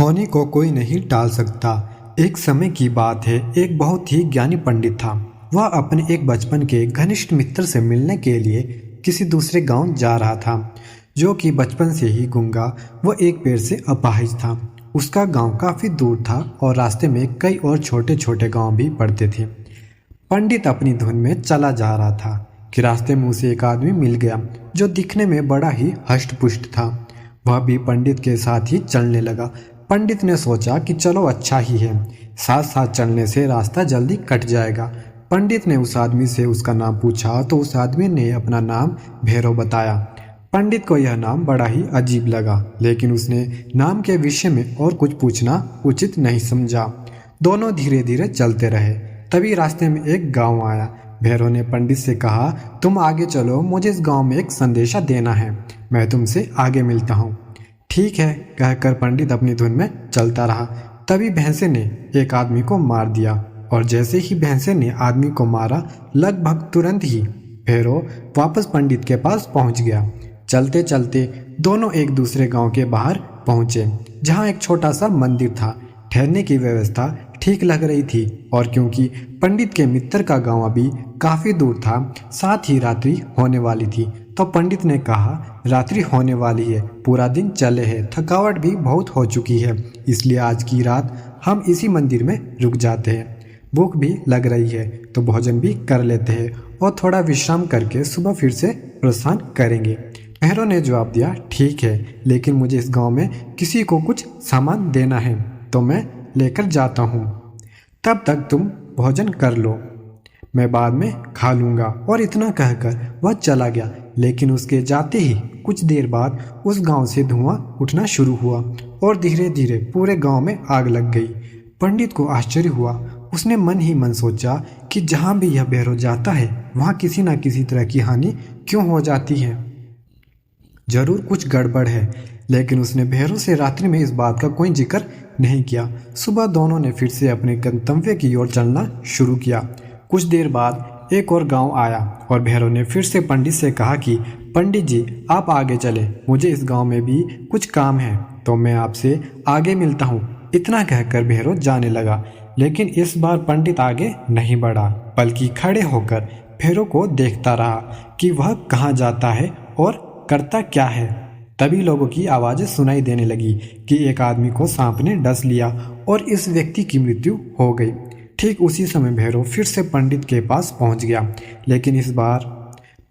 होने को कोई नहीं टाल सकता। एक समय की बात है, एक बहुत ही ज्ञानी पंडित था। वह अपने एक बचपन के घनिष्ठ मित्र से मिलने के लिए किसी दूसरे गांव जा रहा था, जो कि बचपन से ही गूंगा व एक पैर से अपाहिज था। उसका गांव काफी दूर था और रास्ते में कई और छोटे छोटे गांव भी पड़ते थे। पंडित अपनी धुन में चला जा रहा था कि रास्ते में उसे एक आदमी मिल गया, जो दिखने में बड़ा ही हष्ट-पुष्ट था। वह भी पंडित के साथ ही चलने लगा। पंडित ने सोचा कि चलो अच्छा ही है, साथ साथ चलने से रास्ता जल्दी कट जाएगा। पंडित ने उस आदमी से उसका नाम पूछा तो उस आदमी ने अपना नाम भैरव बताया। पंडित को यह नाम बड़ा ही अजीब लगा, लेकिन उसने नाम के विषय में और कुछ पूछना उचित नहीं समझा। दोनों धीरे धीरे चलते रहे। तभी रास्ते में एक गांव आया। भैरव ने पंडित से कहा, तुम आगे चलो, मुझे इस गांव में एक संदेशा देना है, मैं तुमसे आगे मिलता हूँ। ठीक है, कहकर पंडित अपनी धुन में चलता रहा। तभी भैंसे ने एक आदमी को मार दिया और जैसे ही भैंसे ने आदमी को मारा, लगभग तुरंत ही भैरव वापस पंडित के पास पहुंच गया। चलते चलते दोनों एक दूसरे गांव के बाहर पहुंचे, जहां एक छोटा सा मंदिर था। ठहरने की व्यवस्था ठीक लग रही थी और क्योंकि पंडित के मित्र का गांव अभी काफी दूर था, साथ ही रात्रि होने वाली थी, तो पंडित ने कहा, रात्रि होने वाली है, पूरा दिन चले हैं, थकावट भी बहुत हो चुकी है, इसलिए आज की रात हम इसी मंदिर में रुक जाते हैं। भूख भी लग रही है तो भोजन भी कर लेते हैं और थोड़ा विश्राम करके सुबह फिर से प्रस्थान करेंगे। भैरव ने जवाब दिया, ठीक है, लेकिन मुझे इस गांव में किसी को कुछ सामान देना है, तो मैं लेकर जाता हूँ। तब तक तुम भोजन कर लो, मैं बाद में खा लूँगा। और इतना कहकर वह चला गया। लेकिन उसके जाते ही कुछ देर बाद उस गांव से धुआं उठना शुरू हुआ और धीरे धीरे पूरे गांव में आग लग गई। पंडित को आश्चर्य हुआ। उसने मन ही मन सोचा कि जहाँ भी यह भैरव जाता है, वहाँ किसी न किसी तरह की हानि क्यों हो जाती है, जरूर कुछ गड़बड़ है। लेकिन उसने भैरव से रात्रि में इस बात का कोई जिक्र नहीं किया। सुबह दोनों ने फिर से अपने गंतव्य की ओर चलना शुरू किया। कुछ देर बाद एक और गांव आया और भैरव ने फिर से पंडित से कहा कि पंडित जी, आप आगे चले, मुझे इस गांव में भी कुछ काम है, तो मैं आपसे आगे मिलता हूँ। इतना कहकर भैरव जाने लगा। लेकिन इस बार पंडित आगे नहीं बढ़ा, बल्कि खड़े होकर भैरव को देखता रहा कि वह कहाँ जाता है और करता क्या है। तभी लोगों की आवाज़ें सुनाई देने लगी कि एक आदमी को सांप ने डस लिया और इस व्यक्ति की मृत्यु हो गई। ठीक उसी समय भैरव फिर से पंडित के पास पहुंच गया, लेकिन इस बार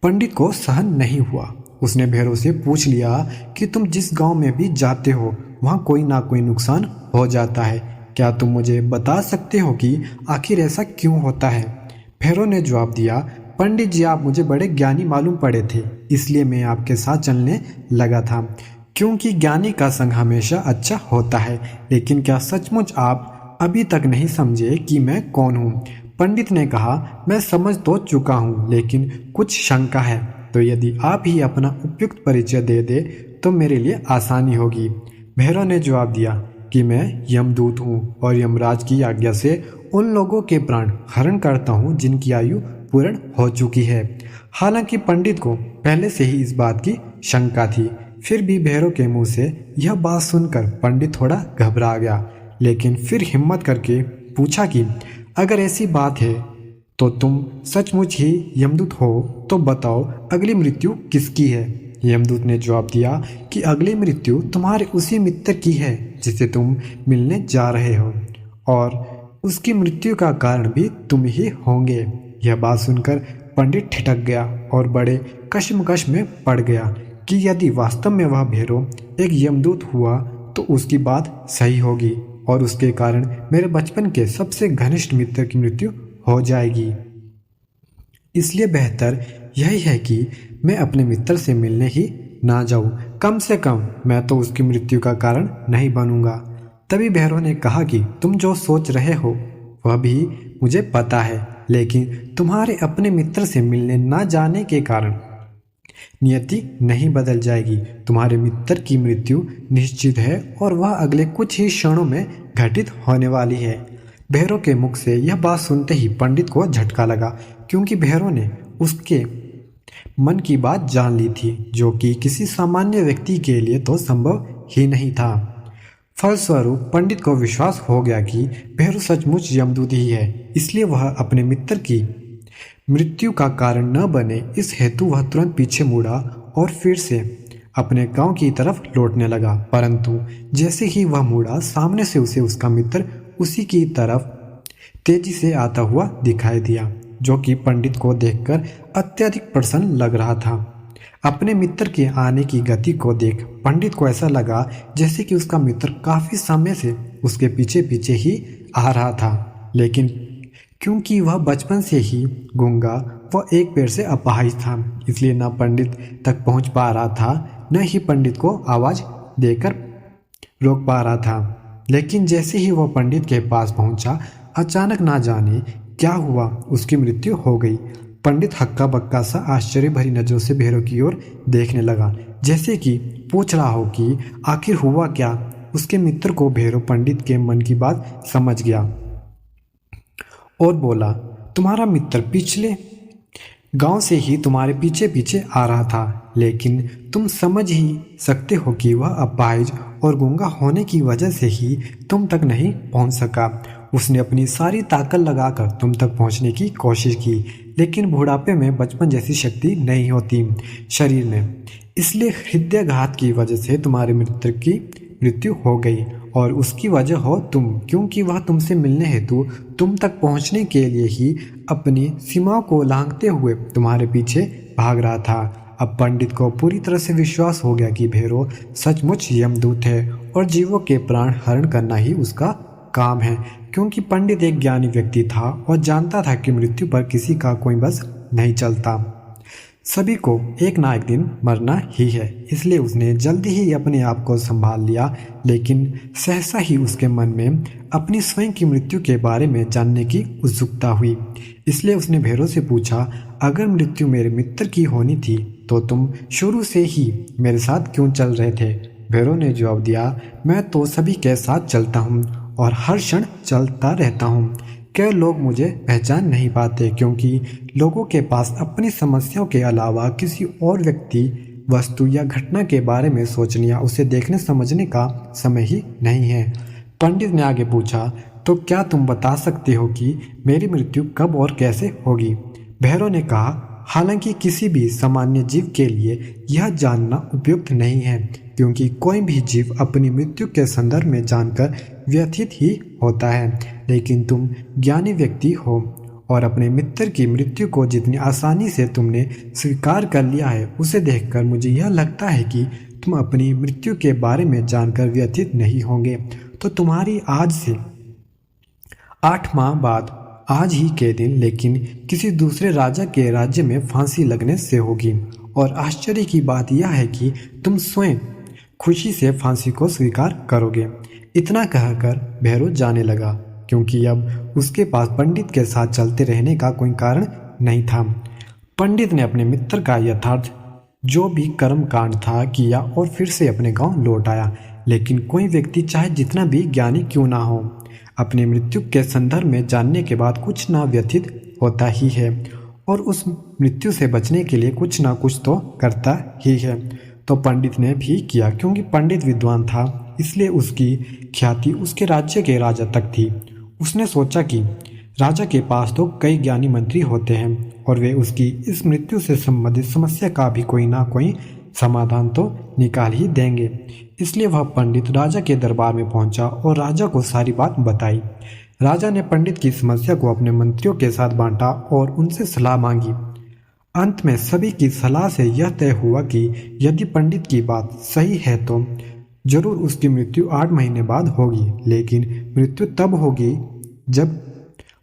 पंडित को सहन नहीं हुआ। उसने भैरव से पूछ लिया कि तुम जिस गांव में भी जाते हो, वहां कोई ना कोई नुकसान हो जाता है, क्या तुम मुझे बता सकते हो कि आखिर ऐसा क्यों होता है? भैरव ने जवाब दिया, पंडित जी, आप मुझे बड़े ज्ञानी मालूम पड़े थे, इसलिए मैं आपके साथ चलने लगा था, क्योंकि ज्ञानी का संग हमेशा अच्छा होता है। लेकिन क्या सचमुच आप अभी तक नहीं समझे कि मैं कौन हूँ? पंडित ने कहा, मैं समझ तो चुका हूँ, लेकिन कुछ शंका है, तो यदि आप ही अपना उपयुक्त परिचय दे दे तो मेरे लिए आसानी होगी। भैरव ने जवाब दिया कि मैं यमदूत हूँ और यमराज की आज्ञा से उन लोगों के प्राण हरण करता हूँ जिनकी आयु पूर्ण हो चुकी है। हालांकि पंडित को पहले से ही इस बात की शंका थी, फिर भी भैरव के मुंह से यह बात सुनकर पंडित थोड़ा घबरा गया, लेकिन फिर हिम्मत करके पूछा कि अगर ऐसी बात है तो तुम सचमुच ही यमदूत हो, तो बताओ अगली मृत्यु किसकी है? यमदूत ने जवाब दिया कि अगली मृत्यु तुम्हारे उसी मित्र की है जिसे तुम मिलने जा रहे हो, और उसकी मृत्यु का कारण भी तुम ही होंगे। यह बात सुनकर पंडित ठिठक गया और बड़े कश्मकश में पड़ गया कि यदि वास्तव में वह भैरव एक यमदूत हुआ तो उसकी बात सही होगी और उसके कारण मेरे बचपन के सबसे घनिष्ठ मित्र की मृत्यु हो जाएगी। इसलिए बेहतर यही है कि मैं अपने मित्र से मिलने ही ना जाऊं, कम से कम मैं तो उसकी मृत्यु का कारण नहीं बनूंगा। तभी भैरव ने कहा कि तुम जो सोच रहे हो वह भी मुझे पता है, लेकिन तुम्हारे अपने मित्र से मिलने ना जाने के कारण नियति नहीं बदल जाएगी। तुम्हारे मित्र की मृत्यु निश्चित है और वह अगले कुछ ही क्षणों में घटित होने वाली है। भैरव के मुख से यह बात सुनते ही पंडित को झटका लगा, क्योंकि भैरव ने उसके मन की बात जान ली थी, जो कि किसी सामान्य व्यक्ति के लिए तो संभव ही नहीं था। फलस्वरूप पंडित को विश्वास हो गया कि भैरव सचमुच यमदूत ही है, इसलिए वह अपने मित्र की मृत्यु का कारण न बने इस हेतु वह तुरंत पीछे मुड़ा और फिर से अपने गांव की तरफ लौटने लगा। परंतु जैसे ही वह मुड़ा, सामने से उसे उसका मित्र उसी की तरफ तेजी से आता हुआ दिखाई दिया, जो कि पंडित को देखकर अत्यधिक प्रसन्न लग रहा था। अपने मित्र के आने की गति को देख पंडित को ऐसा लगा जैसे कि उसका मित्र काफी समय से उसके पीछे पीछे ही आ रहा था, लेकिन क्योंकि वह बचपन से ही गूंगा व एक पैर से अपाहिज था, इसलिए न पंडित तक पहुंच पा रहा था, न ही पंडित को आवाज देकर रोक पा रहा था। लेकिन जैसे ही वह पंडित के पास पहुंचा, अचानक ना जाने क्या हुआ, उसकी मृत्यु हो गई। पंडित हक्का बक्का सा आश्चर्य भरी नजरों से भैरव की ओर देखने लगा, जैसे कि पूछ रहा हो कि आखिर हुआ क्या। उसके मित्र को भैरव पंडित के मन की बात समझ गया और बोला, तुम्हारा मित्र पिछले गांव से ही तुम्हारे पीछे पीछे आ रहा था, लेकिन तुम समझ ही सकते हो कि वह अपाहिज और गूंगा होने की वजह से ही तुम तक नहीं पहुंच सका। उसने अपनी सारी ताकत लगाकर तुम तक पहुंचने की कोशिश की, लेकिन बुढ़ापे में बचपन जैसी शक्ति नहीं होती शरीर में, इसलिए हृदयाघात की वजह से तुम्हारे मित्र की मृत्यु हो गई और उसकी वजह हो तुम, क्योंकि वह तुमसे मिलने हेतु तुम तक पहुंचने के लिए ही अपनी सीमाओं को लांघते हुए तुम्हारे पीछे भाग रहा था। अब पंडित को पूरी तरह से विश्वास हो गया कि भैरव सचमुच यमदूत है और जीवों के प्राण हरण करना ही उसका काम है, क्योंकि पंडित एक ज्ञानी व्यक्ति था और जानता था कि मृत्यु पर किसी का कोई बस नहीं चलता, सभी को एक ना एक दिन मरना ही है। इसलिए उसने जल्दी ही अपने आप को संभाल लिया, लेकिन सहसा ही उसके मन में अपनी स्वयं की मृत्यु के बारे में जानने की उत्सुकता हुई। इसलिए उसने भैरव से पूछा, अगर मृत्यु मेरे मित्र की होनी थी तो तुम शुरू से ही मेरे साथ क्यों चल रहे थे। भैरव ने जवाब दिया, मैं तो सभी के साथ चलता हूँ और हर क्षण चलता रहता हूँ। कई लोग मुझे पहचान नहीं पाते, क्योंकि लोगों के पास अपनी समस्याओं के अलावा किसी और व्यक्ति, वस्तु या घटना के बारे में सोचने या उसे देखने समझने का समय ही नहीं है। पंडित ने आगे पूछा, तो क्या तुम बता सकते हो कि मेरी मृत्यु कब और कैसे होगी। भैरव ने कहा, हालांकि किसी भी सामान्य जीव के लिए यह जानना उपयुक्त नहीं है, क्योंकि कोई भी जीव अपनी मृत्यु के संदर्भ में जानकर व्यथित ही होता है, लेकिन तुम ज्ञानी व्यक्ति हो और अपने मित्र की मृत्यु को जितनी आसानी से तुमने स्वीकार कर लिया है, उसे देखकर मुझे यह लगता है कि तुम अपनी मृत्यु के बारे में जानकर व्यथित नहीं होंगे। तो तुम्हारी आज से 8 माह बाद आज ही के दिन लेकिन किसी दूसरे राजा के राज्य में फांसी लगने से होगी। और आश्चर्य की बात यह है कि तुम स्वयं खुशी से फांसी को स्वीकार करोगे। इतना कहकर भैरव जाने लगा, क्योंकि अब उसके पास पंडित के साथ चलते रहने का कोई कारण नहीं था। पंडित ने अपने मित्र का यथार्थ जो भी कर्म कांड था किया और फिर से अपने गांव लौट आया। लेकिन कोई व्यक्ति चाहे जितना भी ज्ञानी क्यों ना हो, अपनी मृत्यु के संदर्भ में जानने के बाद कुछ ना व्यथित होता ही है और उस मृत्यु से बचने के लिए कुछ ना कुछ तो करता ही है। तो पंडित ने भी किया, क्योंकि पंडित विद्वान था, इसलिए उसकी ख्याति उसके राज्य के राजा तक थी। उसने सोचा कि राजा के पास तो कई ज्ञानी मंत्री होते हैं और वे उसकी इस मृत्यु से संबंधित समस्या का भी कोई ना कोई समाधान तो निकाल ही देंगे। इसलिए वह पंडित राजा के दरबार में पहुंचा और राजा को सारी बात बताई। राजा ने पंडित की समस्या को अपने मंत्रियों के साथ बांटा और उनसे सलाह मांगी। अंत में सभी की सलाह से यह तय हुआ कि यदि पंडित की बात सही है तो जरूर उसकी मृत्यु 8 महीने बाद होगी, लेकिन मृत्यु तब होगी जब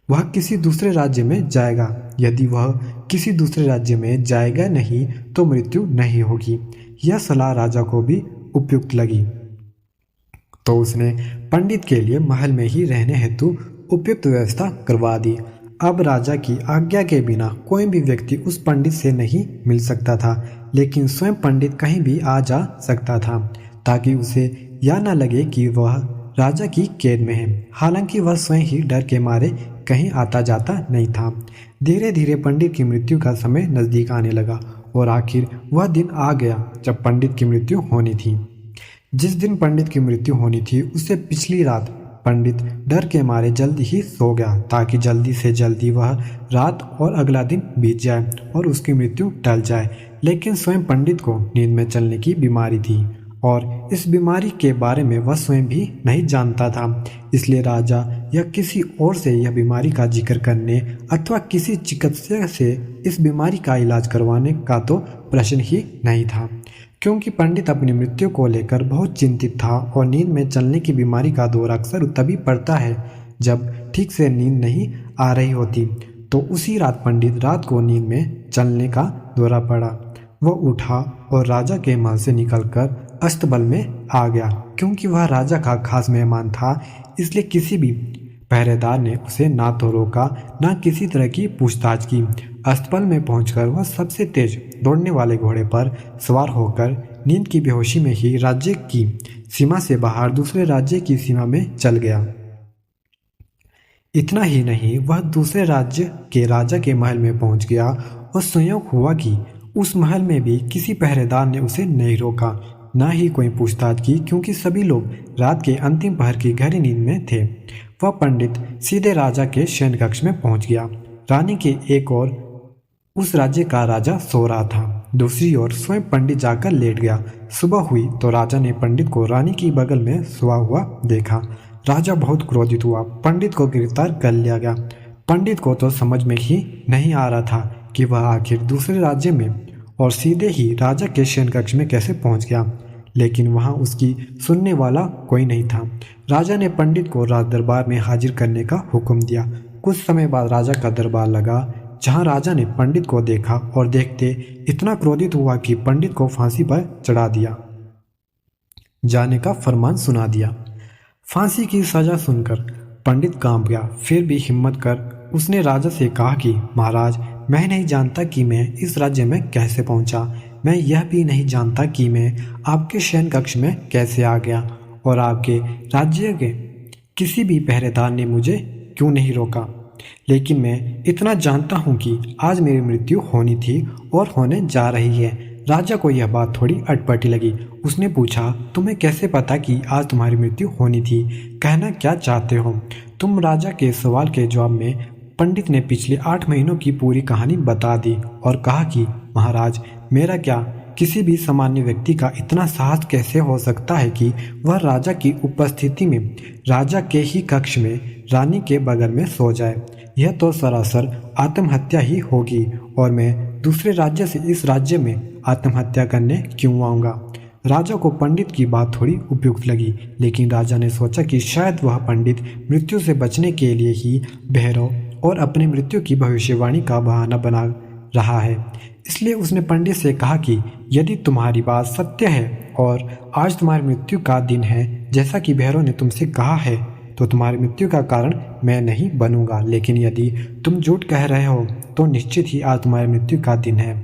वह किसी दूसरे राज्य में जाएगा। यदि वह किसी दूसरे राज्य में जाएगा नहीं तो मृत्यु नहीं होगी। यह सलाह राजा को भी उपयुक्त लगी, तो उसने पंडित के लिए महल में ही रहने हेतु उपयुक्त व्यवस्था करवा दी। अब राजा की आज्ञा के बिना कोई भी व्यक्ति उस पंडित से नहीं मिल सकता था, लेकिन स्वयं पंडित कहीं भी आ जा सकता था, ताकि उसे यह न लगे कि वह राजा की कैद में है। हालांकि वह स्वयं ही डर के मारे कहीं आता जाता नहीं था। धीरे धीरे पंडित की मृत्यु का समय नजदीक आने लगा और आखिर वह दिन आ गया जब पंडित की मृत्यु होनी थी। जिस दिन पंडित की मृत्यु होनी थी उससे पिछली रात पंडित डर के मारे जल्दी ही सो गया ताकि जल्दी से जल्दी वह रात और अगला दिन बीत जाए और उसकी मृत्यु टल जाए। लेकिन स्वयं पंडित को नींद में चलने की बीमारी थी और इस बीमारी के बारे में वह स्वयं भी नहीं जानता था। इसलिए राजा या किसी और से यह बीमारी का जिक्र करने अथवा किसी चिकित्सक से इस बीमारी का इलाज करवाने का तो प्रश्न ही नहीं था, क्योंकि पंडित अपनी मृत्यु को लेकर बहुत चिंतित था और नींद में चलने की बीमारी का दौर अक्सर तभी पड़ता है जब ठीक से नींद नहीं आ रही होती। तो उसी रात पंडित रात को नींद में चलने का दौरा पड़ा। वह उठा और राजा के महल से निकलकर अस्तबल में आ गया। क्योंकि वह राजा का खास मेहमान था इसलिए किसी भी पहरेदार ने उसे ना तो रोका ना किसी तरह की पूछताछ की। अस्तबल में पहुंचकर वह सबसे तेज दौड़ने वाले घोड़े पर सवार होकर नींद की बेहोशी में ही राज्य की सीमा से बाहर दूसरे राज्य की सीमा में चल गया। इतना ही नहीं, वह दूसरे राज्य के राजा के महल में पहुंच गया और संयोग हुआ कि उस महल में भी किसी पहरेदार ने उसे नहीं रोका, ना ही कोई पूछताछ की, क्योंकि सभी लोग रात के अंतिम पहर की गहरी नींद में थे। वह पंडित सीधे राजा के शयन कक्ष में पहुंच गया। रानी के एक ओर उस राज्य का राजा सो रहा था, दूसरी ओर स्वयं पंडित जाकर लेट गया। सुबह हुई तो राजा ने पंडित को रानी की बगल में सोया हुआ देखा। राजा बहुत क्रोधित हुआ। पंडित को गिरफ्तार कर लिया गया। पंडित को तो समझ में ही नहीं आ रहा था कि वह आखिर दूसरे राज्य में और सीधे ही राजा के शयन कक्ष में कैसे पहुंच गया, लेकिन वहां उसकी सुनने वाला कोई नहीं था। राजा ने पंडित को राज दरबार में हाजिर करने का हुक्म दिया। कुछ समय बाद राजा का दरबार लगा, जहां राजा ने पंडित को देखा और देखते इतना क्रोधित हुआ कि पंडित को फांसी पर चढ़ा दिया जाने का फरमान सुना दिया। फांसी की सजा सुनकर पंडित कांप गया। फिर भी हिम्मत कर उसने राजा से कहा कि महाराज, मैं नहीं जानता कि मैं इस राज्य में कैसे पहुंचा। मैं यह भी नहीं जानता कि मैं आपके शयन कक्ष में कैसे आ गया और आपके राज्य के किसी भी पहरेदार ने मुझे क्यों नहीं रोका। लेकिन मैं इतना जानता हूं कि आज मेरी मृत्यु होनी थी और होने जा रही है। राजा को यह बात थोड़ी अटपटी लगी। उसने पूछा, तुम्हें कैसे पता कि आज तुम्हारी मृत्यु होनी थी? कहना क्या चाहते हो तुम? राजा के सवाल के जवाब में पंडित ने पिछले 8 महीनों की पूरी कहानी बता दी और कहा कि महाराज, मेरा क्या, किसी भी सामान्य व्यक्ति का इतना साहस कैसे हो सकता है कि वह राजा की उपस्थिति में राजा के ही कक्ष में रानी के बगल में सो जाए। यह तो सरासर आत्महत्या ही होगी और मैं दूसरे राज्य से इस राज्य में आत्महत्या करने क्यों आऊँगा। राजा को पंडित की बात थोड़ी उपयुक्त लगी, लेकिन राजा ने सोचा कि शायद वह पंडित मृत्यु से बचने के लिए ही भैरव और अपनी मृत्यु की भविष्यवाणी का बहाना बना रहा है। इसलिए उसने पंडित से कहा कि यदि तुम्हारी बात सत्य है और आज तुम्हारी मृत्यु का दिन है जैसा कि भैरव ने तुमसे कहा है, तो तुम्हारी मृत्यु का कारण मैं नहीं बनूंगा। लेकिन यदि तुम झूठ कह रहे हो तो निश्चित ही आज तुम्हारी मृत्यु का दिन है।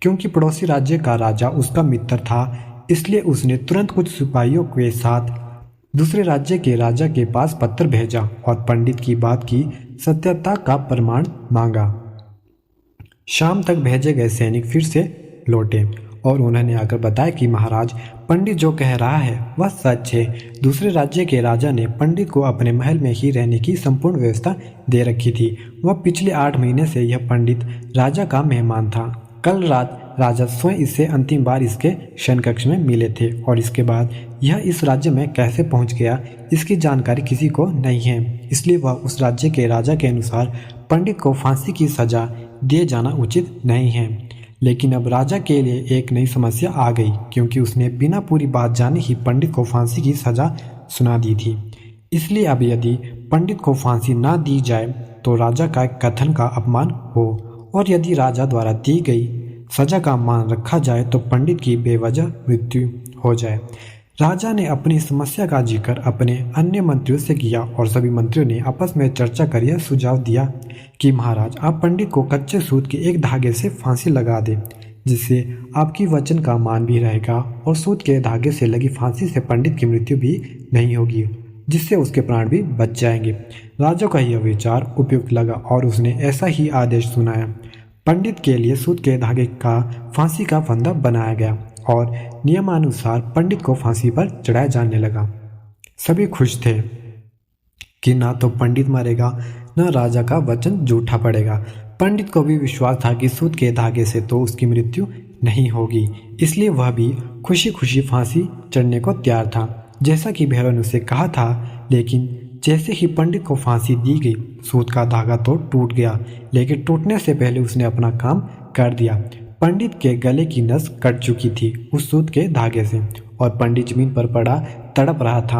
क्योंकि पड़ोसी राज्य का राजा उसका मित्र था, इसलिए उसने तुरंत कुछ सिपाहियों के साथ दूसरे राज्य के राजा के पास पत्र भेजा और पंडित की बात की सत्यता का प्रमाण मांगा। शाम तक भेजे गए सैनिक फिर से लौटे और उन्होंने आकर बताया कि महाराज, पंडित जो कह रहा है वह सच है। दूसरे राज्य के राजा ने पंडित को अपने महल में ही रहने की संपूर्ण व्यवस्था दे रखी थी। वह पिछले 8 महीने से यह पंडित राजा का मेहमान था। कल रात राजा स्वयं इससे अंतिम बार इसके शयन कक्ष में मिले थे और इसके बाद यह इस राज्य में कैसे पहुंच गया, इसकी जानकारी किसी को नहीं है। इसलिए वह उस राज्य के राजा के अनुसार पंडित को फांसी की सजा दिए जाना उचित नहीं है। लेकिन अब राजा के लिए एक नई समस्या आ गई, क्योंकि उसने बिना पूरी बात जाने ही पंडित को फांसी की सजा सुना दी थी। इसलिए अब यदि पंडित को फांसी ना दी जाए तो राजा का कथन का अपमान हो, और यदि राजा द्वारा दी गई सजा का मान रखा जाए तो पंडित की बेवजह मृत्यु हो जाए। राजा ने अपनी समस्या का जिक्र अपने अन्य मंत्रियों से किया और सभी मंत्रियों ने आपस में चर्चा कर यह सुझाव दिया कि महाराज, आप पंडित को कच्चे सूत के एक धागे से फांसी लगा दें, जिससे आपकी वचन का मान भी रहेगा और सूत के धागे से लगी फांसी से पंडित की मृत्यु भी नहीं होगी, जिससे उसके प्राण भी बच जाएंगे। राजा का यह विचार उपयुक्त लगा और उसने ऐसा ही आदेश सुनाया। पंडित के लिए सूत के धागे का फांसी का फंदा बनाया गया और नियमानुसार पंडित को फांसी पर चढ़ाया जाने लगा। सभी खुश थे कि ना तो पंडित मरेगा, न राजा का वचन झूठा पड़ेगा। पंडित को भी विश्वास था कि सूत के धागे से तो उसकी मृत्यु नहीं होगी, इसलिए वह भी खुशी खुशी फांसी चढ़ने को तैयार था, जैसा कि भैरव ने उसे कहा था। लेकिन जैसे ही पंडित को फांसी दी गई, सूत का धागा तो टूट गया, लेकिन टूटने से पहले उसने अपना काम कर दिया। पंडित के गले की नस कट चुकी थी उस सूत के धागे से, और पंडित जमीन पर पड़ा तड़प रहा था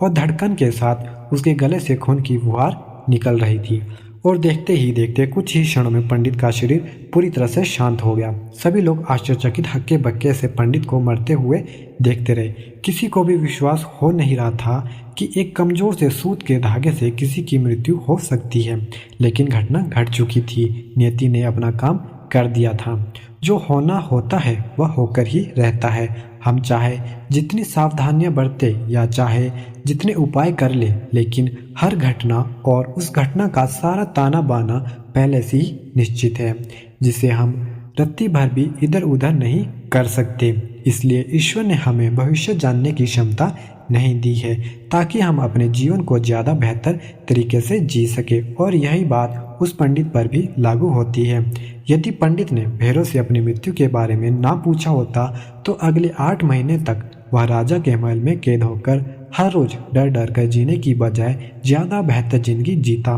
और धड़कन के साथ उसके गले से खून की फुहार निकल रही थी। और देखते ही देखते कुछ ही क्षणों में पंडित का शरीर पूरी तरह से शांत हो गया। सभी लोग आश्चर्यचकित हक्के बक्के से पंडित को मरते हुए देखते रहे। किसी को भी विश्वास हो नहीं रहा था कि एक कमजोर से सूत के धागे से किसी की मृत्यु हो सकती है, लेकिन घटना घट चुकी थी। नियति ने अपना काम कर दिया था। जो होना होता है वह होकर ही रहता है। हम चाहे जितनी सावधानियां बरते या चाहे जितने उपाय कर ले, लेकिन हर घटना और उस घटना का सारा ताना बाना पहले से ही निश्चित है, जिसे हम रत्ती भर भी इधर उधर नहीं कर सकते। इसलिए ईश्वर ने हमें भविष्य जानने की क्षमता नहीं दी है, ताकि हम अपने जीवन को ज़्यादा बेहतर तरीके से जी सके। और यही बात उस पंडित पर भी लागू होती है। यदि पंडित ने भैरव से अपनी मृत्यु के बारे में ना पूछा होता, तो अगले 8 महीने तक वह राजा के महल में कैद होकर हर रोज डर डर कर जीने की बजाय ज़्यादा बेहतर जिंदगी जीता।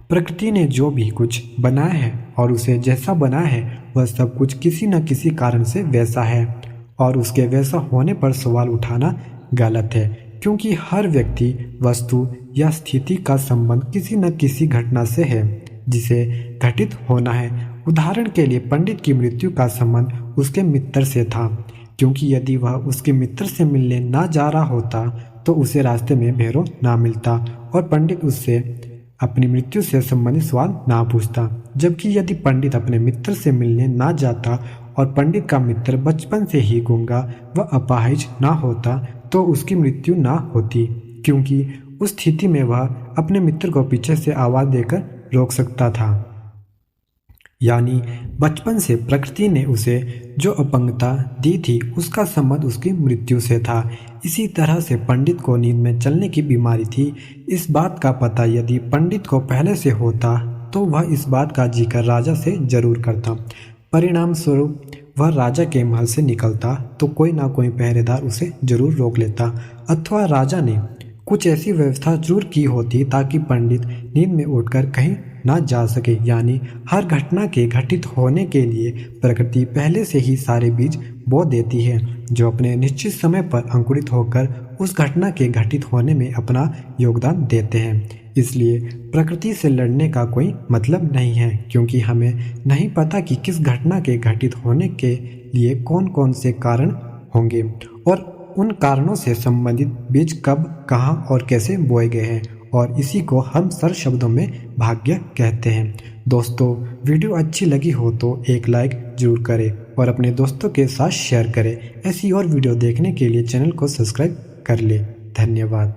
प्रकृति ने जो भी कुछ बनाया है और उसे जैसा बनाया है, वह सब कुछ किसी न किसी कारण से वैसा है, और उसके वैसा होने पर सवाल उठाना गलत है, क्योंकि हर व्यक्ति, वस्तु या स्थिति का संबंध किसी न किसी घटना से है जिसे घटित होना है। उदाहरण के लिए पंडित की मृत्यु का संबंध उसके मित्र से था, क्योंकि यदि वह उसके मित्र से मिलने ना जा रहा होता तो उसे रास्ते में भैरव ना मिलता और पंडित उससे अपनी मृत्यु से संबंधित सवाल ना पूछता। जबकि यदि पंडित अपने मित्र से मिलने ना जाता और पंडित का मित्र बचपन से ही गूंगा व अपाहिज ना होता, तो उसकी मृत्यु ना होती, क्योंकि उस स्थिति में वह अपने मित्र को पीछे से आवाज़ देकर रोक सकता था। यानी बचपन से प्रकृति ने उसे जो अपंगता दी थी, उसका संबंध उसकी मृत्यु से था। इसी तरह से पंडित को नींद में चलने की बीमारी थी। इस बात का पता यदि पंडित को पहले से होता तो वह इस बात का जिक्र राजा से जरूर करता। परिणाम स्वरूप वह राजा के महल से निकलता तो कोई ना कोई पहरेदार उसे जरूर रोक लेता, अथवा राजा ने कुछ ऐसी व्यवस्था जरूर की होती ताकि पंडित नींद में उठकर कहीं ना जा सके। यानी हर घटना के घटित होने के लिए प्रकृति पहले से ही सारे बीज बो देती है, जो अपने निश्चित समय पर अंकुरित होकर उस घटना के घटित होने में अपना योगदान देते हैं। इसलिए प्रकृति से लड़ने का कोई मतलब नहीं है, क्योंकि हमें नहीं पता कि किस घटना के घटित होने के लिए कौन कौन से कारण होंगे और उन कारणों से संबंधित बीज कब, कहाँ और कैसे बोए गए हैं, और इसी को हम सरल शब्दों में भाग्य कहते हैं। दोस्तों, वीडियो अच्छी लगी हो तो एक लाइक जरूर करें और अपने दोस्तों के साथ शेयर करें। ऐसी और वीडियो देखने के लिए चैनल को सब्सक्राइब कर लें। धन्यवाद।